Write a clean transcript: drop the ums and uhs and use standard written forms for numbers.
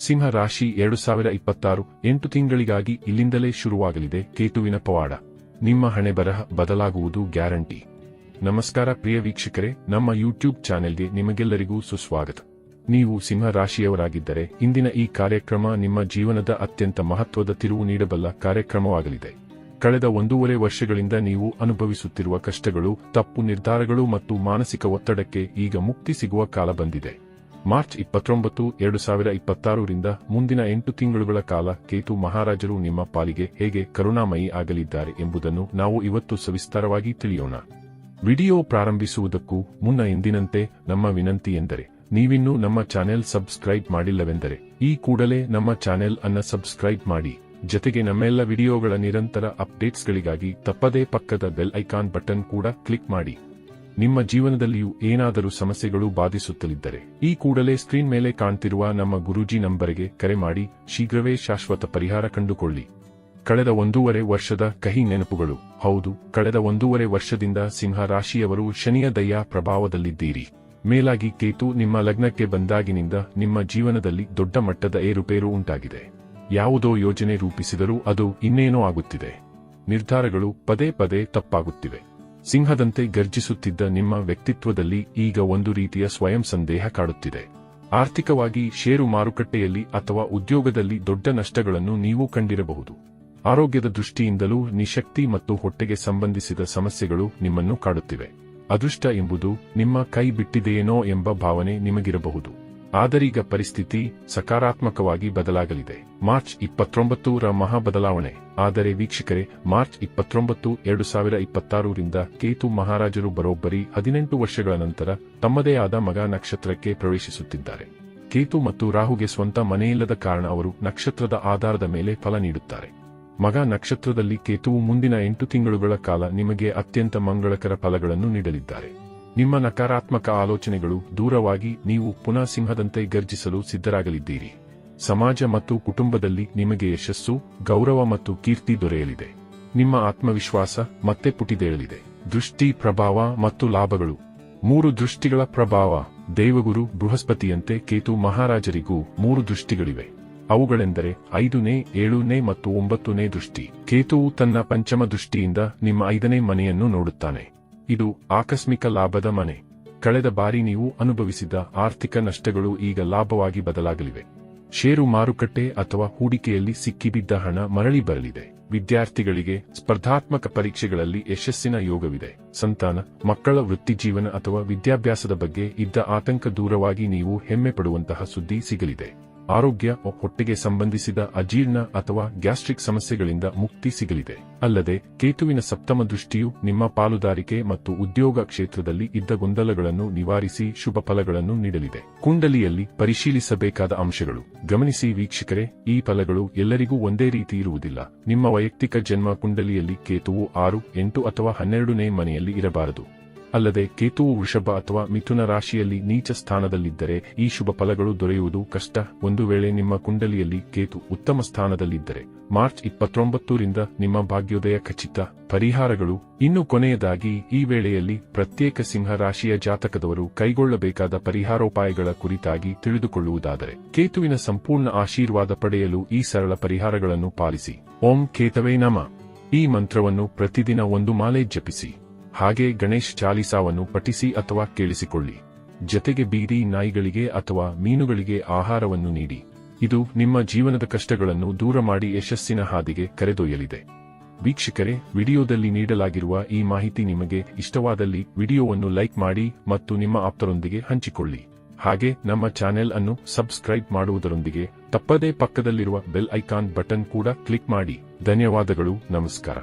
ಸಿಂಹ ರಾಶಿ 2026 8 ತಿಂಗಳಿಗಾಗಿ ಇಲ್ಲಿಂದಲೇ ಶುರುವಾಗಲಿದೆ ಕೇತುವಿನ ಪವಾಡ. ನಿಮ್ಮ ಹಣೆಬರಹ ಬದಲಾಗುವುದು ಗ್ಯಾರಂಟಿ. ನಮಸ್ಕಾರ ಪ್ರಿಯ ವೀಕ್ಷಕರೇ, ನಮ್ಮ ಯೂಟ್ಯೂಬ್ ಚಾನೆಲ್ಗೆ ನಿಮಗೆಲ್ಲರಿಗೂ ಸುಸ್ವಾಗತ. ನೀವು ಸಿಂಹ ರಾಶಿಯವರಾಗಿದ್ದರೆ ಇಂದಿನ ಈ ಕಾರ್ಯಕ್ರಮ ನಿಮ್ಮ ಜೀವನದ ಅತ್ಯಂತ ಮಹತ್ವದ ತಿರುವು ನೀಡಬಲ್ಲ ಕಾರ್ಯಕ್ರಮವಾಗಲಿದೆ. ಕಳೆದ 1.5 ವರ್ಷಗಳಿಂದ ನೀವು ಅನುಭವಿಸುತ್ತಿರುವ ಕಷ್ಟಗಳು, ತಪ್ಪು ನಿರ್ಧಾರಗಳು ಮತ್ತು ಮಾನಸಿಕ ಒತ್ತಡಕ್ಕೆ ಈಗ ಮುಕ್ತಿ ಸಿಗುವ ಕಾಲ ಬಂದಿದೆ. ಮಾರ್ಚ್ 29, 2026 ರಿಂದ ಮುಂದಿನ 8 ತಿಂಗಳುಗಳ ಕಾಲ ಕೇತು ಮಹಾರಾಜರು ನಿಮ್ಮ ಪಾಲಿಗೆ ಹೇಗೆ ಕರುಣಾಮಯಿ ಆಗಲಿದ್ದಾರೆ ಎಂಬುದನ್ನು ನಾವು ಇವತ್ತು ಸವಿಸ್ತಾರವಾಗಿ ತಿಳಿಯೋಣ. ವಿಡಿಯೋ ಪ್ರಾರಂಭಿಸುವುದಕ್ಕೂ ಮುನ್ನ ಎಂದಿನಂತೆ ನಮ್ಮ ವಿನಂತಿ ಎಂದರೆ, ನೀವಿನ್ನೂ ನಮ್ಮ ಚಾನೆಲ್ ಸಬ್ಸ್ಕ್ರೈಬ್ ಮಾಡಿಲ್ಲವೆಂದರೆ ಈ ಕೂಡಲೇ ನಮ್ಮ ಚಾನೆಲ್ ಅನ್ನು ಸಬ್ಸ್ಕ್ರೈಬ್ ಮಾಡಿ. ಜೊತೆಗೆ ನಮ್ಮೆಲ್ಲ ವಿಡಿಯೋಗಳ ನಿರಂತರ ಅಪ್ಡೇಟ್ಸ್ಗಳಿಗಾಗಿ ತಪ್ಪದೇ ಪಕ್ಕದ ಬೆಲ್ ಐಕಾನ್ ಬಟನ್ ಕೂಡ ಕ್ಲಿಕ್ ಮಾಡಿ. ನಿಮ್ಮ ಜೀವನದಲ್ಲಿಯೂ ಏನಾದರೂ ಸಮಸ್ಯೆಗಳು ಬಾಧಿಸುತ್ತಲಿದ್ದರೆ ಈ ಕೂಡಲೇ ಸ್ಕ್ರೀನ್ ಮೇಲೆ ಕಾಣ್ತಿರುವ ನಮ್ಮ ಗುರೂಜಿ ನಂಬರ್ಗೆ ಕರೆ ಮಾಡಿ ಶೀಘ್ರವೇ ಶಾಶ್ವತ ಪರಿಹಾರ ಕಂಡುಕೊಳ್ಳಿ. ಕಳೆದ 1.5 ವರ್ಷದ ಕಹಿ ನೆನಪುಗಳು. ಹೌದು, ಕಳೆದ 1.5 ವರ್ಷದಿಂದ ಸಿಂಹ ರಾಶಿಯವರು ಶನಿಯ ದಯ್ಯ ಪ್ರಭಾವದಲ್ಲಿದ್ದೀರಿ. ಮೇಲಾಗಿ ಕೇತು ನಿಮ್ಮ ಲಗ್ನಕ್ಕೆ ಬಂದಾಗಿನಿಂದ ನಿಮ್ಮ ಜೀವನದಲ್ಲಿ ದೊಡ್ಡ ಮಟ್ಟದ ಏರುಪೇರು ಉಂಟಾಗಿದೆ. ಯಾವುದೋ ಯೋಜನೆ ರೂಪಿಸಿದರೂ ಅದು ಇನ್ನೇನೋ ಆಗುತ್ತಿದೆ. ನಿರ್ಧಾರಗಳು ಪದೇ ಪದೇ ತಪ್ಪಾಗುತ್ತಿವೆ. ಸಿಂಹದಂತೆ ಗರ್ಜಿಸುತ್ತಿದ್ದ ನಿಮ್ಮ ವ್ಯಕ್ತಿತ್ವದಲ್ಲಿ ಈಗ ಒಂದು ರೀತಿಯ ಸ್ವಯಂ ಸಂದೇಹ ಕಾಡುತ್ತಿದೆ. ಆರ್ಥಿಕವಾಗಿ ಷೇರು ಮಾರುಕಟ್ಟೆಯಲ್ಲಿ ಅಥವಾ ಉದ್ಯೋಗದಲ್ಲಿ ದೊಡ್ಡ ನಷ್ಟಗಳನ್ನು ನೀವು ಕಂಡಿರಬಹುದು. ಆರೋಗ್ಯದ ದೃಷ್ಟಿಯಿಂದಲೂ ನಿಶಕ್ತಿ ಮತ್ತು ಹೊಟ್ಟೆಗೆ ಸಂಬಂಧಿಸಿದ ಸಮಸ್ಯೆಗಳು ನಿಮ್ಮನ್ನು ಕಾಡುತ್ತಿವೆ. ಅದೃಷ್ಟ ಎಂಬುದು ನಿಮ್ಮ ಕೈ ಬಿಟ್ಟಿದೆಯೇನೋ ಎಂಬ ಭಾವನೆ ನಿಮಗಿರಬಹುದು. ಆದರೀಗ ಪರಿಸ್ಥಿತಿ ಸಕಾರಾತ್ಮಕವಾಗಿ ಬದಲಾಗಲಿದೆ. ಮಾರ್ಚ್ 29ರ ಮಹಾ ಬದಲಾವಣೆ. ಆದರೆ ವೀಕ್ಷಕರೇ, ಮಾರ್ಚ್ 29, 2026 ರಿಂದ ಕೇತು ಮಹಾರಾಜರು ಬರೋಬ್ಬರಿ 18 ವರ್ಷಗಳ ನಂತರ ತಮ್ಮದೇ ಆದ ಮಗ ನಕ್ಷತ್ರಕ್ಕೆ ಪ್ರವೇಶಿಸುತ್ತಿದ್ದಾರೆ. ಕೇತು ಮತ್ತು ರಾಹುಗೆ ಸ್ವಂತ ಮನೆಯಿಲ್ಲದ ಕಾರಣ ಅವರು ನಕ್ಷತ್ರದ ಆಧಾರದ ಮೇಲೆ ಫಲ ನೀಡುತ್ತಾರೆ. ಮಗ ನಕ್ಷತ್ರದಲ್ಲಿ ಕೇತುವು ಮುಂದಿನ 8 ತಿಂಗಳುಗಳ ಕಾಲ ನಿಮಗೆ ಅತ್ಯಂತ ಮಂಗಳಕರ ಫಲಗಳನ್ನು ನೀಡಲಿದ್ದಾರೆ. ನಿಮ್ಮ ನಕಾರಾತ್ಮಕ ಆಲೋಚನೆಗಳು ದೂರವಾಗಿ ನೀವು ಪುನಃ ಸಿಂಹದಂತೆ ಗರ್ಜಿಸಲು ಸಿದ್ಧರಾಗಲಿದ್ದೀರಿ. ಸಮಾಜ ಮತ್ತು ಕುಟುಂಬದಲ್ಲಿ ನಿಮಗೆ ಯಶಸ್ಸು, ಗೌರವ ಮತ್ತು ಕೀರ್ತಿ ದೊರೆಯಲಿದೆ. ನಿಮ್ಮ ಆತ್ಮವಿಶ್ವಾಸ ಮತ್ತೆ ಪುಟಿದೇಳಲಿದೆ. ದೃಷ್ಟಿ, ಪ್ರಭಾವ ಮತ್ತು ಲಾಭಗಳು. 3 ದೃಷ್ಟಿಗಳ ಪ್ರಭಾವ. ದೇವಗುರು ಬೃಹಸ್ಪತಿಯಂತೆ ಕೇತು ಮಹಾರಾಜರಿಗೂ 3 ದೃಷ್ಟಿಗಳಿವೆ. ಅವುಗಳೆಂದರೆ 5ನೇ, 7ನೇ ಮತ್ತು 9ನೇ ದೃಷ್ಟಿ. ಕೇತುವು ತನ್ನ ಪಂಚಮ ದೃಷ್ಟಿಯಿಂದ ನಿಮ್ಮ 5ನೇ ಮನೆಯನ್ನು ನೋಡುತ್ತಾನೆ. ಇದು ಆಕಸ್ಮಿಕ ಲಾಭದ ಮನೆ. ಕಳೆದ ಬಾರಿ ನೀವು ಅನುಭವಿಸಿದ ಆರ್ಥಿಕ ನಷ್ಟಗಳು ಈಗ ಲಾಭವಾಗಿ ಬದಲಾಗಲಿವೆ. ಷೇರು ಮಾರುಕಟ್ಟೆ ಅಥವಾ ಹೂಡಿಕೆಯಲ್ಲಿ ಸಿಕ್ಕಿಬಿದ್ದ ಹಣ ಮರಳಿ ಬರಲಿದೆ. ವಿದ್ಯಾರ್ಥಿಗಳಿಗೆ ಸ್ಪರ್ಧಾತ್ಮಕ ಪರೀಕ್ಷೆಗಳಲ್ಲಿ ಯಶಸ್ಸಿನ ಯೋಗವಿದೆ. ಸಂತಾನ, ಮಕ್ಕಳ ವೃತ್ತಿಜೀವನ ಅಥವಾ ವಿದ್ಯಾಭ್ಯಾಸದ ಬಗ್ಗೆ ಇದ್ದ ಆತಂಕ ದೂರವಾಗಿ ನೀವು ಹೆಮ್ಮೆ ಪಡುವಂತಹ ಸುದ್ದಿ ಸಿಗಲಿದೆ. ಆರೋಗ್ಯ, ಹೊಟ್ಟೆಗೆ ಸಂಬಂಧಿಸಿದ ಅಜೀರ್ಣ ಅಥವಾ ಗ್ಯಾಸ್ಟ್ರಿಕ್ ಸಮಸ್ಯೆಗಳಿಂದ ಮುಕ್ತಿ ಸಿಗಲಿದೆ. ಅಲ್ಲದೆ ಕೇತುವಿನ ಸಪ್ತಮ ದೃಷ್ಟಿಯು ನಿಮ್ಮ ಪಾಲುದಾರಿಕೆ ಮತ್ತು ಉದ್ಯೋಗ ಕ್ಷೇತ್ರದಲ್ಲಿ ಇದ್ದ ಗೊಂದಲಗಳನ್ನು ನಿವಾರಿಸಿ ಶುಭ ಫಲಗಳನ್ನು ನೀಡಲಿದೆ. ಕುಂಡಲಿಯಲ್ಲಿ ಪರಿಶೀಲಿಸಬೇಕಾದ ಅಂಶಗಳು. ಗಮನಿಸಿ ವೀಕ್ಷಕರೇ, ಈ ಫಲಗಳು ಎಲ್ಲರಿಗೂ ಒಂದೇ ರೀತಿ ಇರುವುದಿಲ್ಲ. ನಿಮ್ಮ ವೈಯಕ್ತಿಕ ಜನ್ಮ ಕುಂಡಲಿಯಲ್ಲಿ ಕೇತುವು 6, 8 ಅಥವಾ 12ನೇ ಮನೆಯಲ್ಲಿ ಇರಬಾರದು. ಅಲ್ಲದೆ ಕೇತುವು ವೃಷಭ ಅಥವಾ ಮಿಥುನ ರಾಶಿಯಲ್ಲಿ ನೀಚ ಸ್ಥಾನದಲ್ಲಿದ್ದರೆ ಈ ಶುಭ ಫಲಗಳು ದೊರೆಯುವುದು ಕಷ್ಟ. ಒಂದು ವೇಳೆ ನಿಮ್ಮ ಕುಂಡಲಿಯಲ್ಲಿ ಕೇತು ಉತ್ತಮ ಸ್ಥಾನದಲ್ಲಿದ್ದರೆ ಮಾರ್ಚ್ 29 ರಿಂದ ನಿಮ್ಮ ಭಾಗ್ಯೋದಯ ಖಚಿತ. ಪರಿಹಾರಗಳು. ಇನ್ನು ಕೊನೆಯದಾಗಿ, ಈ ವೇಳೆಯಲ್ಲಿ ಪ್ರತ್ಯೇಕ ಸಿಂಹ ರಾಶಿಯ ಜಾತಕದವರು ಕೈಗೊಳ್ಳಬೇಕಾದ ಪರಿಹಾರೋಪಾಯಗಳ ಕುರಿತಾಗಿ ತಿಳಿದುಕೊಳ್ಳುವುದಾದರೆ, ಕೇತುವಿನ ಸಂಪೂರ್ಣ ಆಶೀರ್ವಾದ ಪಡೆಯಲು ಈ ಸರಳ ಪರಿಹಾರಗಳನ್ನು ಪಾಲಿಸಿ. ಓಂ ಕೇತವೇ ನಮಃ. ಈ ಮಂತ್ರವನ್ನು ಪ್ರತಿದಿನ 1 ಮಾಲೆ ಜಪಿಸಿ. ಹಾಗೆ ಗಣೇಶ್ ಚಾಲಿಸಾವನ್ನು ಪಠಿಸಿ ಅಥವಾ ಕೇಳಿಸಿಕೊಳ್ಳಿ. ಜೊತೆಗೆ ಬೀದಿ ನಾಯಿಗಳಿಗೆ ಅಥವಾ ಮೀನುಗಳಿಗೆ ಆಹಾರವನ್ನು ನೀಡಿ. ಇದು ನಿಮ್ಮ ಜೀವನದ ಕಷ್ಟಗಳನ್ನು ದೂರ ಮಾಡಿ ಯಶಸ್ಸಿನ ಹಾದಿಗೆ ಕರೆದೊಯ್ಯಲಿದೆ. ವೀಕ್ಷಕರೇ, ವಿಡಿಯೋದಲ್ಲಿ ನೀಡಲಾಗಿರುವ ಈ ಮಾಹಿತಿ ನಿಮಗೆ ಇಷ್ಟವಾದಲ್ಲಿ ವಿಡಿಯೋವನ್ನು ಲೈಕ್ ಮಾಡಿ ಮತ್ತು ನಿಮ್ಮ ಆಪ್ತರೊಂದಿಗೆ ಹಂಚಿಕೊಳ್ಳಿ. ಹಾಗೆ ನಮ್ಮ ಚಾನೆಲ್ ಅನ್ನು ಸಬ್ಸ್ಕ್ರೈಬ್ ಮಾಡುವುದರೊಂದಿಗೆ ತಪ್ಪದೇ ಪಕ್ಕದಲ್ಲಿರುವ ಬೆಲ್ ಐಕಾನ್ ಬಟನ್ ಕೂಡ ಕ್ಲಿಕ್ ಮಾಡಿ. ಧನ್ಯವಾದಗಳು. ನಮಸ್ಕಾರ.